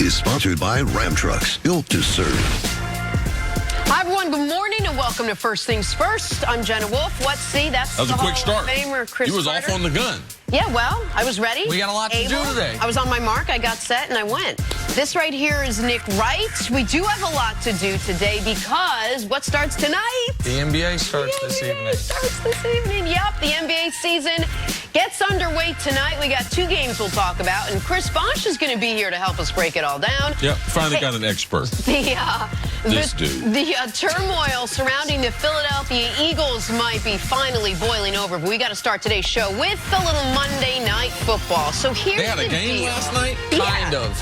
is sponsored by Ram Trucks, built to serve. Hi, everyone. Good morning and welcome to First Things First. I'm Jenna Wolf. Let's see. That was a quick start. Famer, Chris You was Carter. off on the gun. Yeah, well, I was ready. We got a lot to do today. I was on my mark. I got set and I went. This right here is Nick Wright. We do have a lot to do today because what starts tonight? The NBA starts this evening. Starts this evening. Yep, the NBA season gets underway tonight. We got two games we'll talk about, and Chris Bosch is going to be here to help us break it all down. Yep, finally got an expert. The turmoil surrounding the Philadelphia Eagles might be finally boiling over, but we got to start today's show with a little Monday Night Football. So here's They had a game last night? Kind of.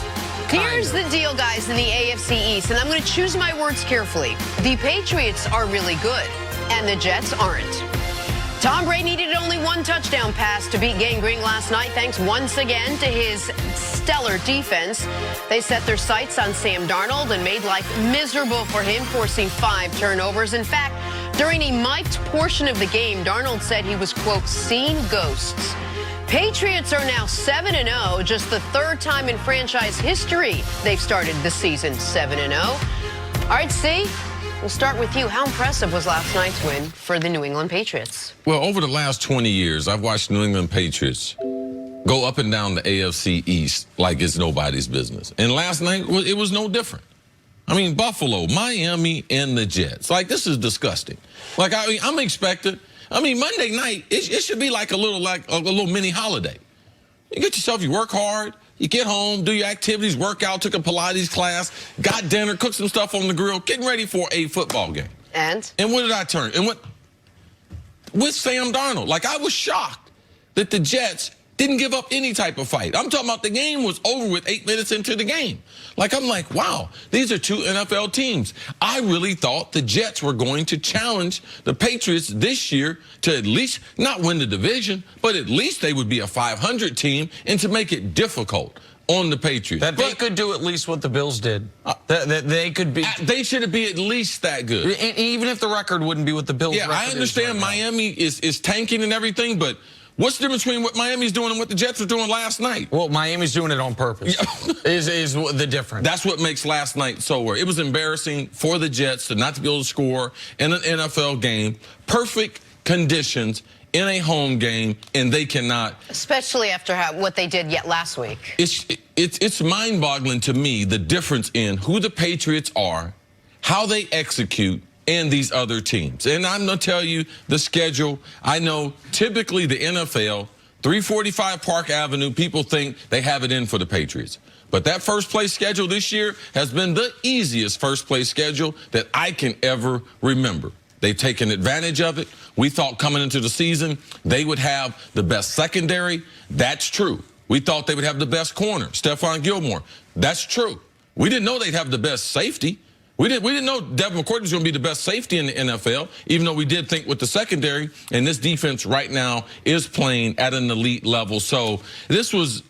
Here's the deal, guys, in the AFC East, and I'm going to choose my words carefully. The Patriots are really good, and the Jets aren't. Tom Brady needed only one touchdown pass to beat Gang Green last night, thanks once again to his stellar defense. They set their sights on Sam Darnold and made life miserable for him, forcing 5 turnovers. In fact, during a mic'd portion of the game, Darnold said he was, quote, seeing ghosts. Patriots are now 7-0, just the third time in franchise history they've started the season 7-0. All right, C, we'll start with you. How impressive was last night's win for the New England Patriots? Well, over the last 20 years, I've watched New England Patriots go up and down the AFC East like it's nobody's business. And last night, it was no different. I mean, Buffalo, Miami, and the Jets. Like, this is disgusting. Like, I'm expecting. I mean, Monday night, it should be like a little mini holiday. You get yourself, you work hard, you get home, do your activities, work out, took a Pilates class, got dinner, cooked some stuff on the grill, getting ready for a football game. And what did I turn? And what with Sam Darnold? Like, I was shocked that the Jets didn't give up any type of fight. I'm talking about the game was over with 8 minutes into the game. Like, I'm like, wow, these are two NFL teams. I really thought the Jets were going to challenge the Patriots this year to at least not win the division, but at least they would be a 500 team and to make it difficult on the Patriots. That they could do at least what the Bills did. They could be. They should be at least that good. And even if the record wouldn't be what the Bills record is. Yeah, I understand Miami is tanking and everything, but what's the difference between what Miami's doing and what the Jets were doing last night? Well, Miami's doing it on purpose, is the difference. That's what makes last night so weird. It was embarrassing for the Jets to not to be able to score in an NFL game. Perfect conditions in a home game, and they cannot. Especially after what they did yet last week. It's mind-boggling to me, the difference in who the Patriots are, how they execute, and these other teams. And I'm going to tell you the schedule. I know typically the NFL, 345 Park Avenue, people think they have it in for the Patriots. But that first place schedule this year has been the easiest first place schedule that I can ever remember. They've taken advantage of it. We thought coming into the season they would have the best secondary. That's true. We thought they would have the best corner, Stephon Gilmore. That's true. We didn't know they'd have the best safety. We didn't know Devin McCourty was going to be the best safety in the NFL, even though we did think with the secondary, and this defense right now is playing at an elite level. So this was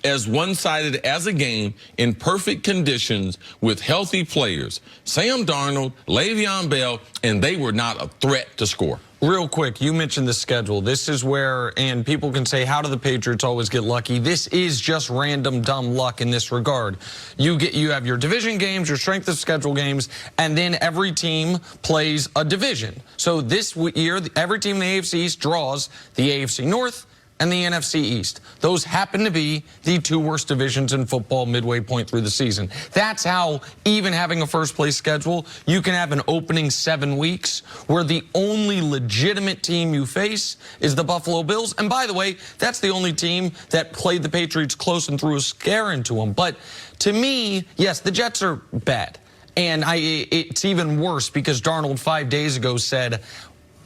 as one-sided as a game in perfect conditions with healthy players. Sam Darnold, Le'Veon Bell, and they were not a threat to score. Real quick, you mentioned the schedule. This is where, and people can say, how do the Patriots always get lucky? This is just random dumb luck in this regard. You have your division games, your strength of schedule games, and then every team plays a division. So this year, every team in the AFC East draws the AFC North and the NFC East. Those happen to be the two worst divisions in football midway point through the season. That's how, even having a first-place schedule, you can have an opening 7 weeks where the only legitimate team you face is the Buffalo Bills. And by the way, that's the only team that played the Patriots close and threw a scare into them. But to me, yes, the Jets are bad. And it's even worse because Darnold 5 days ago said,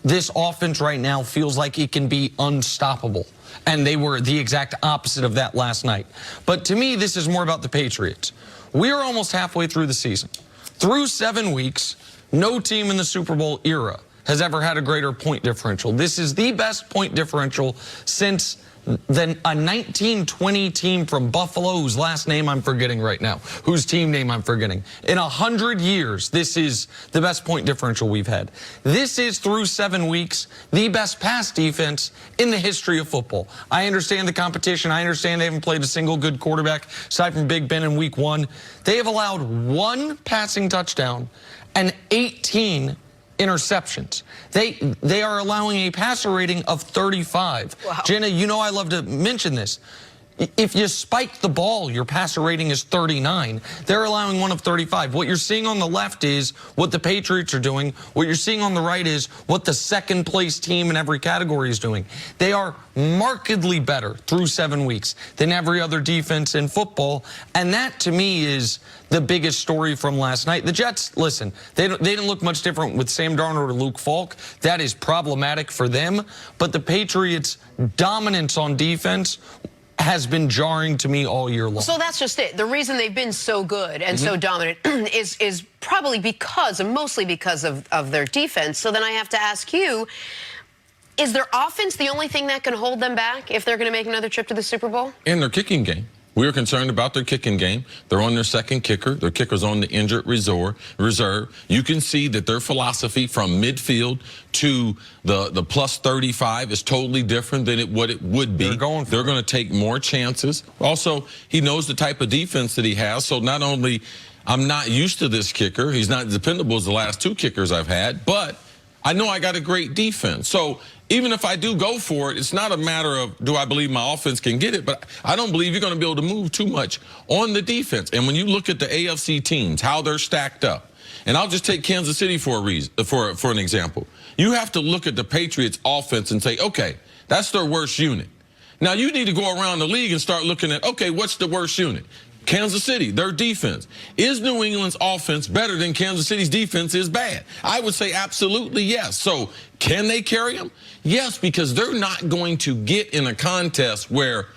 this offense right now feels like it can be unstoppable. And they were the exact opposite of that last night. But to me, this is more about the Patriots. We're almost halfway through the season. Through 7 weeks, no team in the Super Bowl era has ever had a greater point differential. This is the best point differential since than a 1920 team from Buffalo, whose last name I'm forgetting right now, whose team name I'm forgetting. In 100 years, this is the best point differential we've had. This is, through 7 weeks, the best pass defense in the history of football. I understand the competition. I understand they haven't played a single good quarterback, aside from Big Ben in week 1. They have allowed 1 passing touchdown and 18 interceptions. They are allowing a passer rating of 35. Wow. Jenna, you know I love to mention this. If you spike the ball, your passer rating is 39. They're allowing one of 35. What you're seeing on the left is what the Patriots are doing. What you're seeing on the right is what the second place team in every category is doing. They are markedly better through 7 weeks than every other defense in football. And that, to me, is the biggest story from last night. The Jets, listen, they didn't look much different with Sam Darnold or Luke Falk. That is problematic for them. But the Patriots' dominance on defense has been jarring to me all year long. So that's just it. The reason they've been so good and so dominant is probably because, and mostly because of their defense. So then I have to ask you, is their offense the only thing that can hold them back if they're going to make another trip to the Super Bowl? In their kicking game. We were concerned about their kicking game. They're on their second kicker. Their kicker's on the injured reserve. You can see that their philosophy from midfield to the plus 35 is totally different than what it would be. They're going to take more chances. Also, he knows the type of defense that he has. So not only I'm not used to this kicker, he's not as dependable as the last 2 kickers I've had, but I know I got a great defense. So even if I do go for it, it's not a matter of do I believe my offense can get it, but I don't believe you're going to be able to move too much on the defense. And when you look at the AFC teams, how they're stacked up, and I'll just take Kansas City for a reason, for an example. You have to look at the Patriots offense and say, okay, that's their worst unit. Now you need to go around the league and start looking at, okay, what's the worst unit? Kansas City, their defense. Is New England's offense better than Kansas City's defense is bad? I would say absolutely yes. So can they carry them? Yes, because they're not going to get in a contest where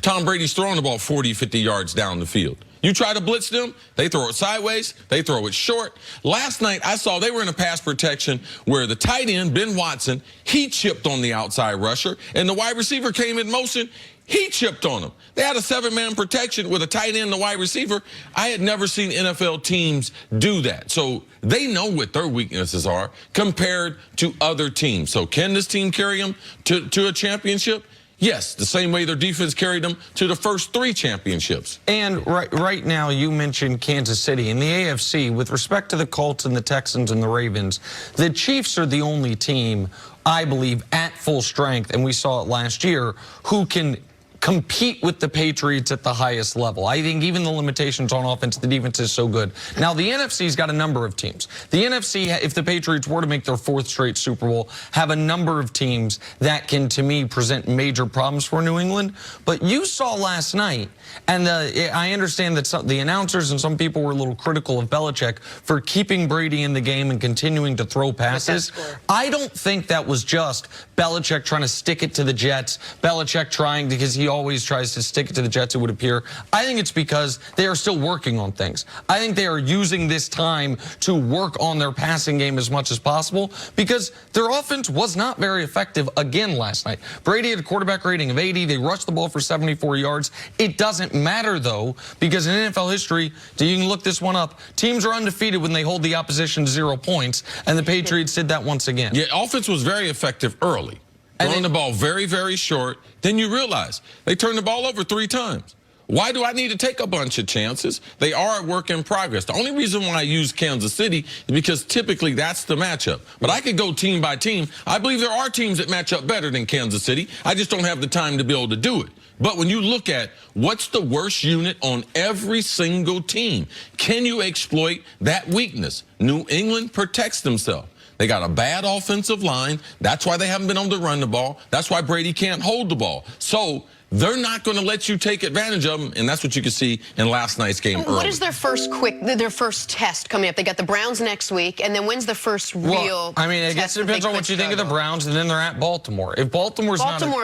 Tom Brady's throwing the ball 40, 50 yards down the field. You try to blitz them, they throw it sideways, they throw it short. Last night, I saw they were in a pass protection where the tight end, Ben Watson, he chipped on the outside rusher, and the wide receiver came in motion, he chipped on him. They had a 7-man protection with a tight end and a wide receiver. I had never seen NFL teams do that. So they know what their weaknesses are compared to other teams. So can this team carry them to a championship? Yes, the same way their defense carried them to the first 3 championships. And right now, you mentioned Kansas City. In the AFC, with respect to the Colts and the Texans and the Ravens, the Chiefs are the only team, I believe, at full strength, and we saw it last year, who can compete with the Patriots at the highest level. I think even the limitations on offense, the defense is so good. Now, the NFC's got a number of teams. The NFC, if the Patriots were to make their 4th straight Super Bowl, have a number of teams that can, to me, present major problems for New England. But you saw last night, and I understand that the announcers and some people were a little critical of Belichick for keeping Brady in the game and continuing to throw passes. I don't think that was just Belichick trying to stick it to the Jets, Belichick trying, because he always tries to stick it to the Jets, it would appear. I think it's because they are still working on things. I think they are using this time to work on their passing game as much as possible because their offense was not very effective again last night. Brady had a quarterback rating of 80. They rushed the ball for 74 yards. It doesn't matter, though, because in NFL history, you can look this one up, teams are undefeated when they hold the opposition to 0 points, and the Patriots did that once again. Yeah, offense was very effective early. Throwing the ball very, very short. Then you realize they turned the ball over 3 times. Why do I need to take a bunch of chances? They are a work in progress. The only reason why I use Kansas City is because typically that's the matchup. But I could go team by team. I believe there are teams that match up better than Kansas City. I just don't have the time to be able to do it. But when you look at what's the worst unit on every single team, can you exploit that weakness? New England protects themselves. They got a bad offensive line. That's why they haven't been able to run the ball. That's why Brady can't hold the ball. So they're not going to let you take advantage of them, and that's what you can see in last night's game early. What is their first test coming up? They got the Browns next week, and then when's the first real I mean, I guess it depends on what you think of the Browns, and then they're at Baltimore. If Baltimore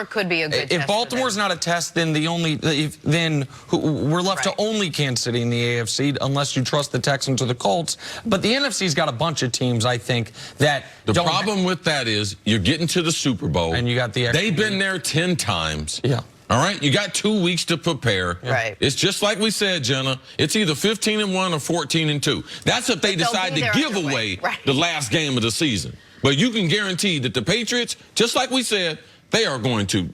could be a good test. If Baltimore's not a test, then we're left to only Kansas City in the AFC, unless you trust the Texans or the Colts. But the NFC's got a bunch of teams, I think, that the problem with that is you're getting to the Super Bowl, and you got the they've been there 10 times. Yeah. All right, you got 2 weeks to prepare. Right. It's just like we said, Jenna. It's either 15-1 or 14-2. That's if they decide to give away the last game of the season. But you can guarantee that the Patriots, just like we said, they are going to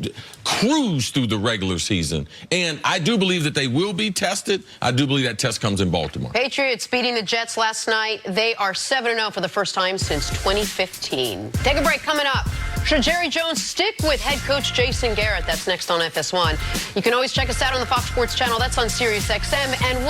cruise through the regular season. And I do believe that they will be tested. I do believe that test comes in Baltimore. Patriots beating the Jets last night. They are 7-0 for the first time since 2015. Take a break. Coming up, should Jerry Jones stick with head coach Jason Garrett? That's next on FS1. You can always check us out on the Fox Sports channel. That's on Sirius XM. And